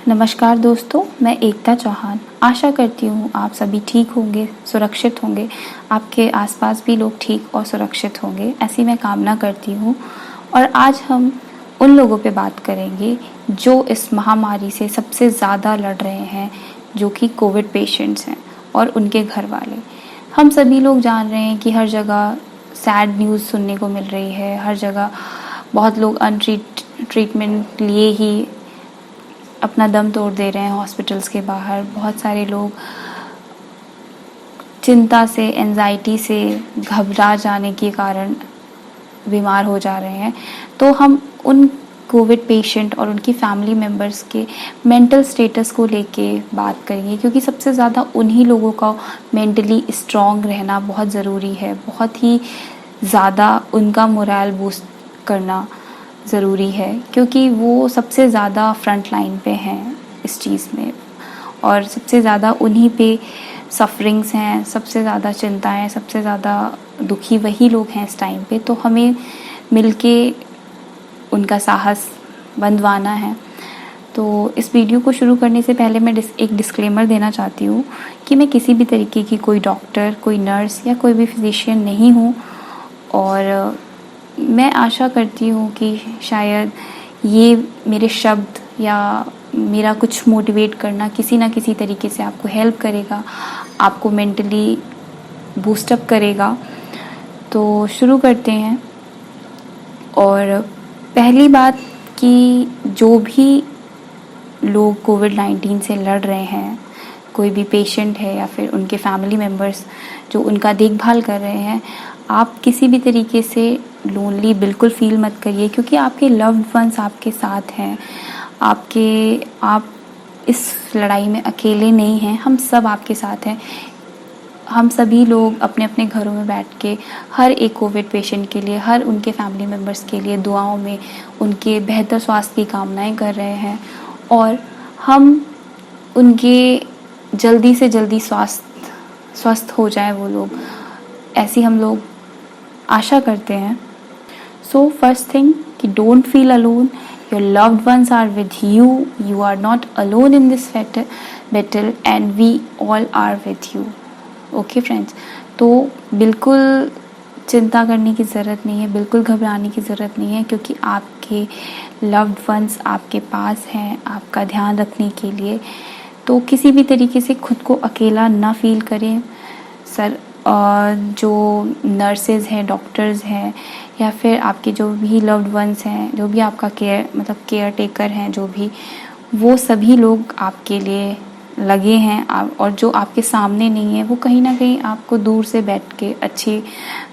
नमस्कार दोस्तों, मैं एकता चौहान। आशा करती हूँ आप सभी ठीक होंगे, सुरक्षित होंगे, आपके आसपास भी लोग ठीक और सुरक्षित होंगे, ऐसी मैं कामना करती हूँ। और आज हम उन लोगों पे बात करेंगे जो इस महामारी से सबसे ज़्यादा लड़ रहे हैं, जो कि कोविड पेशेंट्स हैं और उनके घर वाले। हम सभी लोग जान रहे हैं कि हर जगह सैड न्यूज़ सुनने को मिल रही है, हर जगह बहुत लोग ट्रीटमेंट लिए ही अपना दम तोड़ दे रहे हैं हॉस्पिटल्स के बाहर। बहुत सारे लोग चिंता से, एंजाइटी से, घबरा जाने के कारण बीमार हो जा रहे हैं। तो हम उन कोविड पेशेंट और उनकी फैमिली मेम्बर्स के मेंटल स्टेटस को लेके बात करेंगे, क्योंकि सबसे ज़्यादा उन्हीं लोगों का मेंटली स्ट्रॉन्ग रहना बहुत ज़रूरी है। बहुत ही ज़्यादा उनका मोरल बूस्ट करना ज़रूरी है, क्योंकि वो सबसे ज़्यादा फ्रंट लाइन पे हैं इस चीज़ में, और सबसे ज़्यादा उन्हीं पे सफरिंग्स हैं, सबसे ज़्यादा चिंताएं, सबसे ज़्यादा दुखी वही लोग हैं इस टाइम पे। तो हमें मिलके उनका साहस बंधवाना है। तो इस वीडियो को शुरू करने से पहले मैं एक डिस्क्लेमर देना चाहती हूँ कि मैं किसी भी तरीके की कोई डॉक्टर, कोई नर्स या कोई भी फिजिशियन नहीं हूँ, और मैं आशा करती हूँ कि शायद ये मेरे शब्द या मेरा कुछ मोटिवेट करना किसी ना किसी तरीके से आपको हेल्प करेगा, आपको मेंटली बूस्टअप करेगा। तो शुरू करते हैं। और पहली बात कि जो भी लोग कोविड-19 से लड़ रहे हैं, कोई भी पेशेंट है या फिर उनके फैमिली मेम्बर्स जो उनका देखभाल कर रहे हैं, आप किसी भी तरीके से लोनली बिल्कुल फील मत करिए, क्योंकि आपके लव्ड वंस आपके साथ हैं। आप इस लड़ाई में अकेले नहीं हैं, हम सब आपके साथ हैं। हम सभी लोग अपने अपने घरों में बैठ के हर एक कोविड पेशेंट के लिए, हर उनके फैमिली मेम्बर्स के लिए दुआओं में उनके बेहतर स्वास्थ्य की कामनाएं कर रहे हैं, और हम उनके जल्दी से जल्दी स्वस्थ हो जाए वो लोग, ऐसी हम लोग आशा करते हैं। सो फर्स्ट थिंग कि don't feel alone, your loved ones are with you, you are not alone in this battle and we all are with you. Okay friends, तो बिल्कुल चिंता करने की ज़रूरत नहीं है, बिल्कुल घबराने की ज़रूरत नहीं है, क्योंकि आपके लव्ड वंस आपके पास हैं आपका ध्यान रखने के लिए। तो किसी भी तरीके से खुद को अकेला ना फील करें। जो नर्सेज हैं, डॉक्टर्स हैं, या फिर आपके जो भी लव्ड वंस हैं, जो भी आपका केयर टेकर हैं, जो भी, वो सभी लोग आपके लिए लगे हैं। और जो आपके सामने नहीं है, वो कहीं ना कहीं आपको दूर से बैठ के अच्छी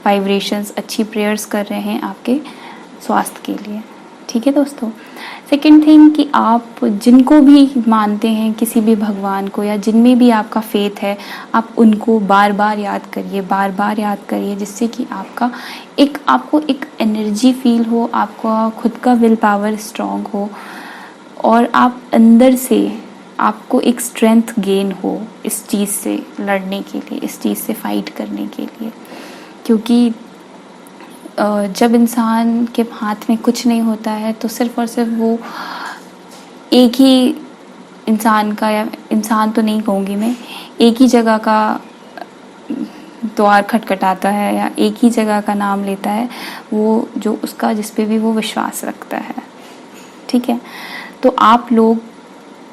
वाइब्रेशंस, अच्छी प्रेयर्स कर रहे हैं आपके स्वास्थ्य के लिए। ठीक है दोस्तों। सेकेंड थिंग कि आप जिनको भी मानते हैं, किसी भी भगवान को, या जिनमें भी आपका फेथ है, आप उनको बार बार याद करिए, जिससे कि आपको एक एनर्जी फील हो, आपका खुद का विल पावर स्ट्रॉन्ग हो, और आप अंदर से आपको एक स्ट्रेंथ गेन हो इस चीज़ से लड़ने के लिए, इस चीज़ से फाइट करने के लिए। क्योंकि जब इंसान के हाथ में कुछ नहीं होता है, तो सिर्फ और सिर्फ वो एक ही इंसान का, या इंसान तो नहीं कहूँगी मैं, एक ही जगह का द्वार खटखटाता है, या एक ही जगह का नाम लेता है, वो जो उसका जिस पे भी वो विश्वास रखता है। ठीक है। तो आप लोग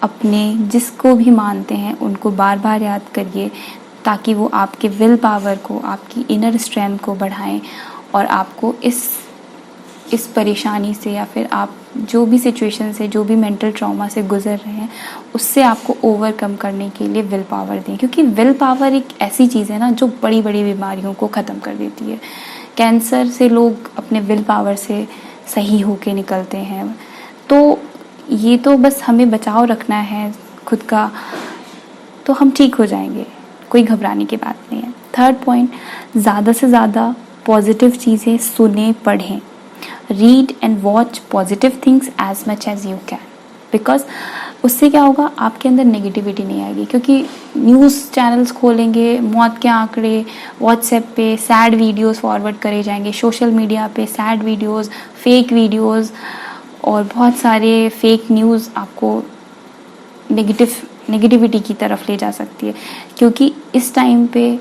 अपने जिसको भी मानते हैं उनको बार बार याद करिए, ताकि वो आपके विल पावर को, आपकी इनर स्ट्रेंथ को बढ़ाएं, और आपको इस परेशानी से, या फिर आप जो भी सिचुएशन से, जो भी मेंटल ट्रॉमा से गुजर रहे हैं, उससे आपको ओवरकम करने के लिए विल पावर दें। क्योंकि विल पावर एक ऐसी चीज़ है ना, जो बड़ी बड़ी बीमारियों को ख़त्म कर देती है। कैंसर से लोग अपने विल पावर से सही होके निकलते हैं। तो ये तो बस हमें बचाव रखना है खुद का, तो हम ठीक हो जाएंगे, कोई घबराने की बात नहीं है। थर्ड पॉइंट, ज़्यादा से ज़्यादा पॉजिटिव चीज़ें सुने, पढ़ें। Read and watch positive things as much as you can, because उससे क्या होगा, आपके अंदर नेगेटिविटी नहीं आएगी। क्योंकि न्यूज़ चैनल्स खोलेंगे, मौत के आंकड़े, व्हाट्सएप पे सैड वीडियोस फॉरवर्ड करे जाएंगे, सोशल मीडिया पे सैड वीडियोस, फेक वीडियोस, और बहुत सारे फेक न्यूज़ आपको नेगेटिविटी की तरफ ले जा सकती है, क्योंकि इस टाइम पे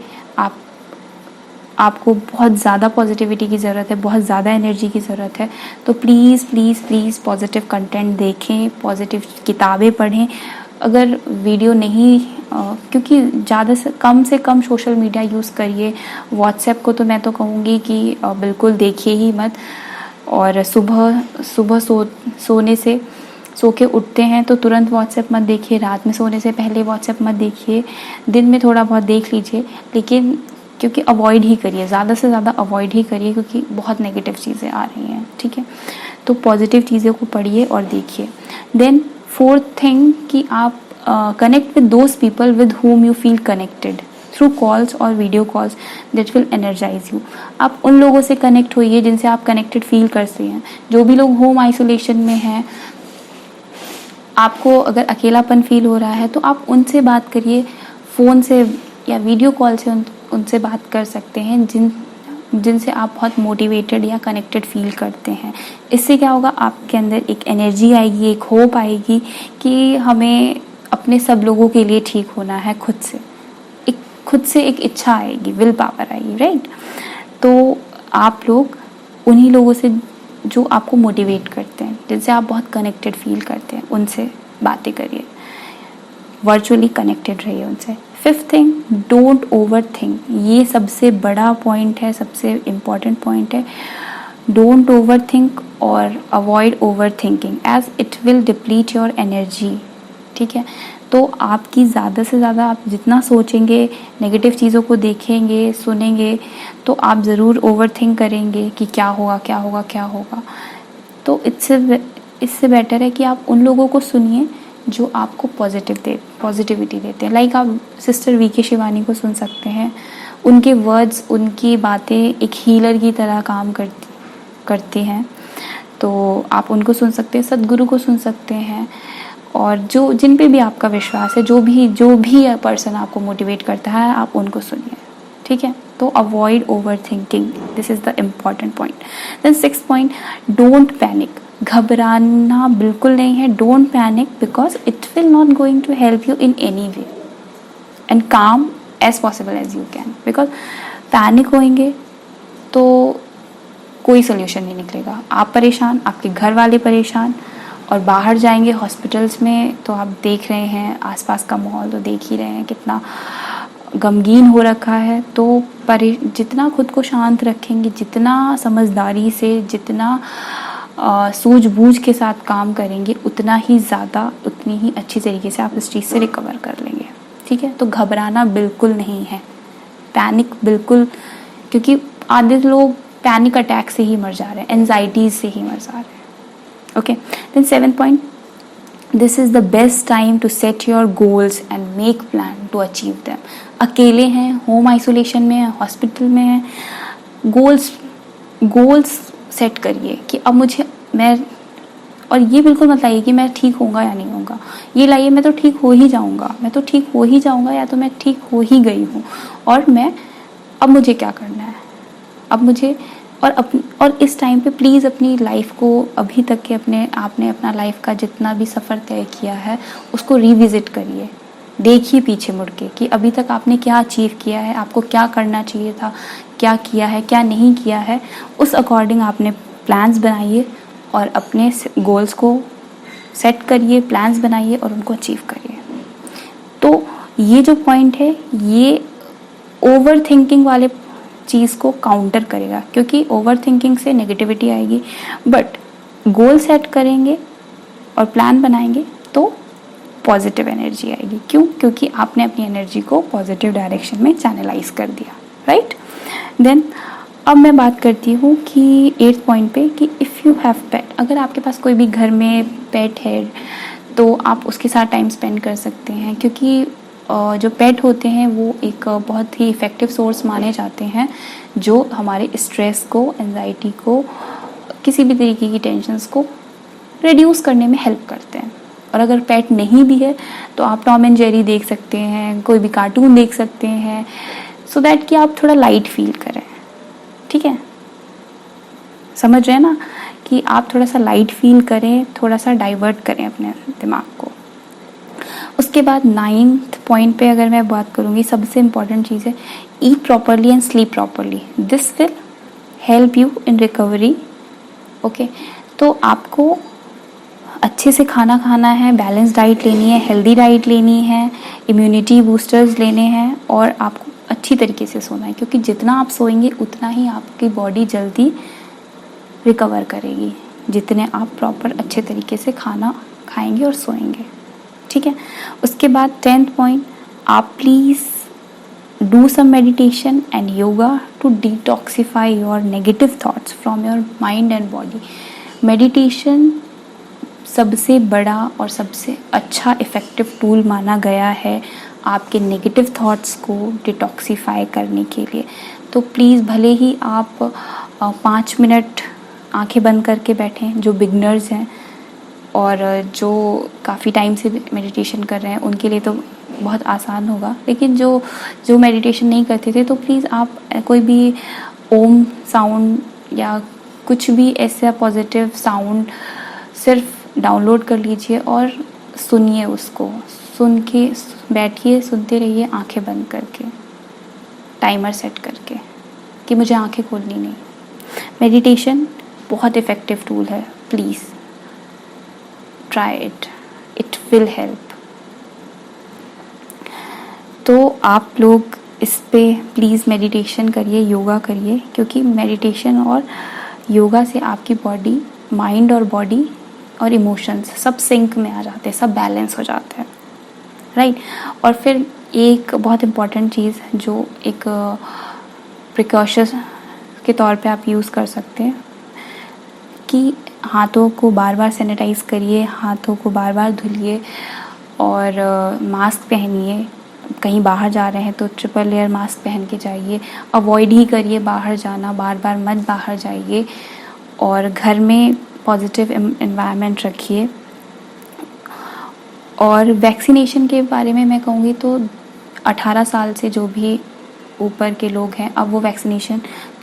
आपको बहुत ज़्यादा पॉजिटिविटी की ज़रूरत है, बहुत ज़्यादा एनर्जी की ज़रूरत है। तो please please please positive content देखें, पॉजिटिव किताबें पढ़ें। अगर वीडियो नहीं क्योंकि ज़्यादा से कम सोशल मीडिया यूज़ करिए। व्हाट्सएप को तो मैं तो कहूँगी कि बिल्कुल देखिए ही मत। और सुबह सोने से सो के उठते हैं तो तुरंत व्हाट्सएप मत देखिए, रात में सोने से पहले व्हाट्सएप मत देखिए, दिन में थोड़ा बहुत देख लीजिए, लेकिन क्योंकि अवॉइड ही करिए, ज़्यादा से ज़्यादा अवॉइड ही करिए, क्योंकि बहुत नेगेटिव चीज़ें आ रही हैं। ठीक है, तो पॉजिटिव चीज़ों को पढ़िए और देखिए। देन फोर्थ थिंग कि आप connect with those people with whom you feel connected through calls और video calls that will energize you. आप उन लोगों से कनेक्ट होइए जिनसे आप कनेक्टेड फील करते हैं। जो भी लोग होम आइसोलेशन में हैं, आपको अगर अकेलापन फील हो रहा है तो आप उनसे बात करिए, फ़ोन से या वीडियो कॉल से उनसे बात कर सकते हैं जिनसे आप बहुत मोटिवेटेड या कनेक्टेड फील करते हैं। इससे क्या होगा, आपके अंदर एक एनर्जी आएगी, एक होप आएगी कि हमें अपने सब लोगों के लिए ठीक होना है। खुद से एक इच्छा आएगी, विल पावर आएगी, राइट। तो आप लोग उन्हीं लोगों से जो आपको मोटिवेट करते हैं, जिनसे आप बहुत कनेक्टेड फील करते हैं, उनसे बातें करिए, वर्चुअली कनेक्टेड रहिए उनसे। Fifth thing, don't overthink. ये सबसे बड़ा पॉइंट है, सबसे इम्पॉर्टेंट पॉइंट है। डोंट ओवर थिंक और avoid over thinking as it will deplete your energy. ठीक है, तो आपकी ज़्यादा से ज़्यादा आप जितना सोचेंगे, नेगेटिव चीज़ों को देखेंगे, सुनेंगे, तो आप ज़रूर ओवर थिंक करेंगे कि क्या होगा क्या होगा क्या होगा। तो इससे बेटर है कि आप उन लोगों को सुनिए जो आपको पॉजिटिविटी देते हैं। लाइक आप सिस्टर वीके शिवानी को सुन सकते हैं। उनके वर्ड्स, उनकी बातें एक हीलर की तरह काम करती हैं, तो आप उनको सुन सकते हैं। सद्गुरु को सुन सकते हैं, और जिन पे भी आपका विश्वास है, जो भी पर्सन आपको मोटिवेट करता है, आप उनको सुनिए। ठीक है, तो avoid over thinking, this is the important point. Then sixth point, don't panic. घबराना बिल्कुल नहीं है। Don't panic because it will not going to help you in any way, and calm as possible as you can. Because panic होंगे तो कोई solution नहीं निकलेगा। आप परेशान, आपके घर वाले परेशान, और बाहर जाएंगे हॉस्पिटल्स में तो आप देख रहे हैं आसपास का माहौल, तो देख ही रहे हैं कितना गमगीन हो रखा है। तो जितना खुद को शांत रखेंगे, जितना समझदारी से, जितना सूझबूझ के साथ काम करेंगे, उतना ही ज़्यादा, उतनी ही अच्छी तरीके से आप इस चीज़ से रिकवर कर लेंगे। ठीक है, तो घबराना बिल्कुल नहीं है, पैनिक बिल्कुल, क्योंकि आधे लोग पैनिक अटैक से ही मर जा रहे हैं, एंजाइटीज से ही मर जा रहे हैं। Okay, then seventh point, this is the best time to set your goals and make plan to achieve them. अकेले हैं, होम आइसोलेशन में हैं, हॉस्पिटल में हैं, गोल्स सेट करिए कि अब और ये बिल्कुल मत लाइए कि मैं ठीक होऊंगा या नहीं होऊंगा। ये लाइए मैं तो ठीक हो ही जाऊंगा, या तो मैं ठीक हो ही गई हूँ, और अब मुझे क्या करना है, अब मुझे और इस टाइम पे प्लीज़ अपनी लाइफ को, अभी तक के आपने अपना लाइफ का जितना भी सफ़र तय किया है उसको रिविज़िट करिए। देखिए पीछे मुड़ के कि अभी तक आपने क्या अचीव किया है, आपको क्या करना चाहिए था, क्या किया है, क्या नहीं किया है। उस अकॉर्डिंग आपने प्लान्स बनाइए और अपने गोल्स को सेट करिए, प्लान्स बनाइए और उनको अचीव करिए। तो ये जो पॉइंट है, ये ओवर थिंकिंग वाले चीज़ को काउंटर करेगा, क्योंकि ओवर थिंकिंग से नेगेटिविटी आएगी। बट गोल सेट करेंगे और प्लान बनाएंगे तो पॉजिटिव एनर्जी आएगी। क्यों? क्योंकि आपने अपनी एनर्जी को पॉजिटिव डायरेक्शन में चैनलाइज कर दिया, राइट। देन अब मैं बात करती हूँ कि 8th पॉइंट पे कि इफ़ यू हैव पेट, अगर आपके पास कोई भी घर में पेट है तो आप उसके साथ टाइम स्पेंड कर सकते हैं, क्योंकि जो पेट होते हैं वो एक बहुत ही इफ़ेक्टिव सोर्स माने जाते हैं, जो हमारे स्ट्रेस को, एंजाइटी को, किसी भी तरीके की टेंशन्स को रिड्यूस करने में हेल्प करते हैं। और अगर पेट नहीं भी है तो आप टॉम एंड जेरी देख सकते हैं, कोई भी कार्टून देख सकते हैं, सो दैट कि आप थोड़ा लाइट फील करें। ठीक है, समझ रहे हैं ना, कि आप थोड़ा सा लाइट फील करें, थोड़ा सा डाइवर्ट करें अपने दिमाग को। उसके बाद 9th पॉइंट पे अगर मैं बात करूँगी, सबसे इम्पॉर्टेंट चीज़ है ईट properly and sleep properly, this will help you in recovery. Okay, तो आपको अच्छे से खाना खाना है, बैलेंस डाइट लेनी है, हेल्दी डाइट लेनी है, इम्यूनिटी बूस्टर्स लेने हैं, और आपको अच्छी तरीके से सोना है, क्योंकि जितना आप सोएंगे उतना ही आपकी बॉडी जल्दी रिकवर करेगी, जितने आप प्रॉपर अच्छे तरीके से खाना खाएंगे और सोएंगे। ठीक है। उसके बाद 10th पॉइंट, आप please do some meditation and yoga to detoxify your negative thoughts from your mind and body. Meditation सबसे बड़ा और सबसे अच्छा इफ़ेक्टिव टूल माना गया है आपके नेगेटिव थॉट्स को डिटॉक्सिफाई करने के लिए। तो प्लीज़, भले ही आप 5 मिनट आंखें बंद करके बैठें, जो बिगनर्स हैं और जो काफ़ी टाइम से मेडिटेशन कर रहे हैं उनके लिए तो बहुत आसान होगा, लेकिन जो मेडिटेशन नहीं करते थे, तो प्लीज़ आप कोई भी ओम साउंड या कुछ भी ऐसा पॉजिटिव साउंड सिर्फ डाउनलोड कर लीजिए और सुनिए, उसको सुन के बैठिए, सुनते रहिए आंखें बंद करके, टाइमर सेट करके कि मुझे आंखें खोलनी नहीं। मेडिटेशन बहुत इफ़ेक्टिव टूल है, please try it, it will help. तो आप लोग इस पे प्लीज़ मेडिटेशन करिए, योगा करिए, क्योंकि मेडिटेशन और योगा से आपकी बॉडी, माइंड और बॉडी और इमोशंस सब सिंक में आ जाते हैं, सब बैलेंस हो जाते हैं, राइट। और फिर एक बहुत इम्पॉर्टेंट चीज़ जो एक प्रिकॉशन के तौर पे आप यूज़ कर सकते हैं कि हाथों को बार बार सैनिटाइज़ करिए, हाथों को बार बार धुलिए और मास्क पहनिए। कहीं बाहर जा रहे हैं तो ट्रिपल लेयर मास्क पहन के जाइए, अवॉइड ही करिए बाहर जाना, बार बार मत बाहर जाइए, और घर में पॉजिटिव एनवायरनमेंट रखिए। और वैक्सीनेशन के बारे में मैं कहूँगी तो 18 साल से जो भी ऊपर के लोग हैं अब वो वैक्सीनेशन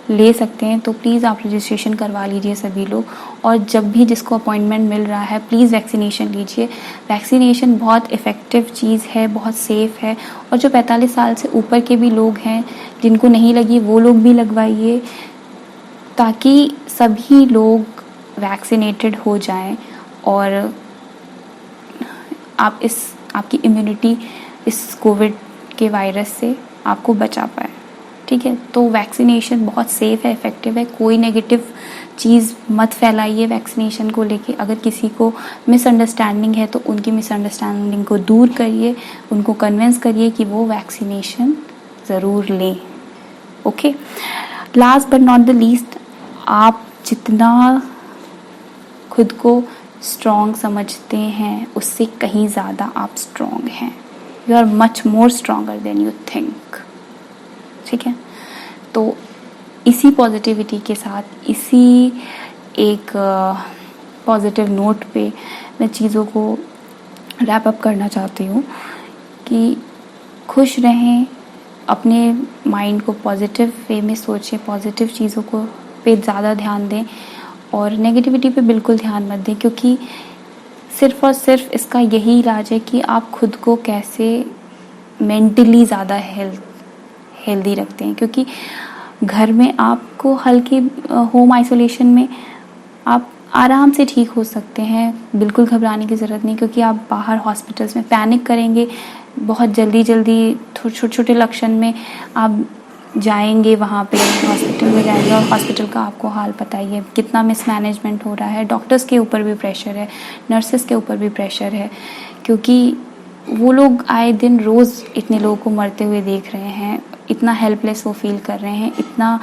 ले सकते हैं, तो प्लीज़ आप रजिस्ट्रेशन करवा लीजिए सभी लोग, और जब भी जिसको अपॉइंटमेंट मिल रहा है प्लीज़ वैक्सीनेशन लीजिए। वैक्सीनेशन बहुत इफ़ेक्टिव चीज़ है, बहुत सेफ़ है, और जो 45 साल से ऊपर के भी लोग हैं जिनको नहीं लगी वो लोग भी लगवाइए, ताकि सभी लोग वैक्सीनेटेड हो जाएं और आपकी इम्यूनिटी इस कोविड के वायरस से आपको बचा पाए। ठीक है, तो वैक्सीनेशन बहुत सेफ़ है, इफ़ेक्टिव है, कोई नेगेटिव चीज़ मत फैलाइए वैक्सीनेशन को लेके। अगर किसी को मिसअंडरस्टैंडिंग है तो उनकी मिसअंडरस्टैंडिंग को दूर करिए, उनको कन्विंस करिए कि वो वैक्सीनेशन ज़रूर लें। Okay, last but not the least, आप जितना खुद को स्ट्रॉन्ग समझते हैं उससे कहीं ज़्यादा आप स्ट्रॉन्ग हैं। You are much more stronger than you think. ठीक है, तो इसी पॉजिटिविटी के साथ, इसी एक पॉजिटिव नोट पे मैं चीज़ों को रैप अप करना चाहती हूँ कि खुश रहें, अपने माइंड को पॉजिटिव वे में सोचें, पॉजिटिव चीज़ों को पे ज़्यादा ध्यान दें और नेगेटिविटी पे बिल्कुल ध्यान मत दें, क्योंकि सिर्फ़ और सिर्फ इसका यही इलाज है कि आप खुद को कैसे मेंटली ज़्यादा हेल्दी रखते हैं। क्योंकि घर में आपको हल्की होम आइसोलेशन में आप आराम से ठीक हो सकते हैं, बिल्कुल घबराने की ज़रूरत नहीं, क्योंकि आप बाहर हॉस्पिटल्स में पैनिक करेंगे, बहुत जल्दी छोटे छोटे लक्षण में आप जाएंगे, वहाँ पे हॉस्पिटल में जाएंगे और हॉस्पिटल का आपको हाल पता ही है, कितना मिसमैनेजमेंट हो रहा है। डॉक्टर्स के ऊपर भी प्रेशर है, नर्सेस के ऊपर भी प्रेशर है, क्योंकि वो लोग आए दिन रोज़ इतने लोगों को मरते हुए देख रहे हैं, इतना हेल्पलेस वो फील कर रहे हैं, इतना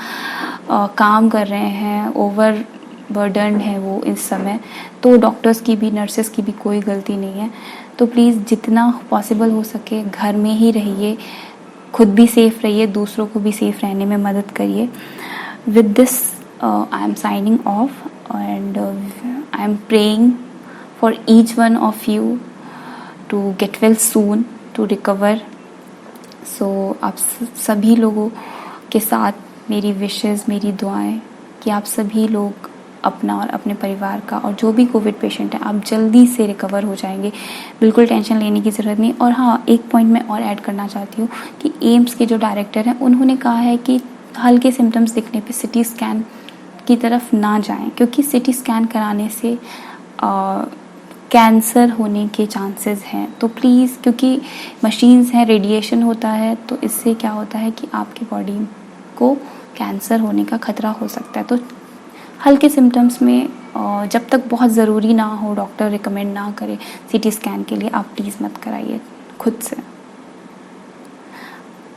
काम कर रहे हैं, ओवर बर्डन है वो इस समय। तो डॉक्टर्स की भी, नर्सेस की भी कोई गलती नहीं है। तो प्लीज़ जितना पॉसिबल हो सके घर में ही रहिए, खुद भी सेफ़ रहिए, दूसरों को भी सेफ़ रहने में मदद करिए। With this I am signing off and I am praying for each one of you to get well soon, to recover. So आप सभी लोगों के साथ मेरी विशेज़, मेरी दुआएं कि आप सभी लोग अपना और अपने परिवार का, और जो भी कोविड पेशेंट है, आप जल्दी से रिकवर हो जाएंगे। बिल्कुल टेंशन लेने की ज़रूरत नहीं। और हाँ, एक पॉइंट मैं और ऐड करना चाहती हूँ कि एम्स के जो डायरेक्टर हैं उन्होंने कहा है कि हल्के सिम्टम्स दिखने पे सिटी स्कैन की तरफ ना जाएं, क्योंकि सिटी स्कैन कराने से कैंसर होने के चांसेस हैं। तो प्लीज़, क्योंकि मशीन्स हैं, रेडिएशन होता है, तो इससे क्या होता है कि आपकी बॉडी को कैंसर होने का खतरा हो सकता है। तो हल्के सिम्टम्स में जब तक बहुत ज़रूरी ना हो, डॉक्टर रिकमेंड ना करे सीटी स्कैन के लिए, आप प्लीज़ मत कराइए खुद से।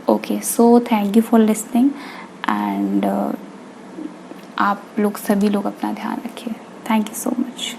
Okay, so thank you for listening and आप लोग सभी लोग अपना ध्यान रखिए। Thank you so much.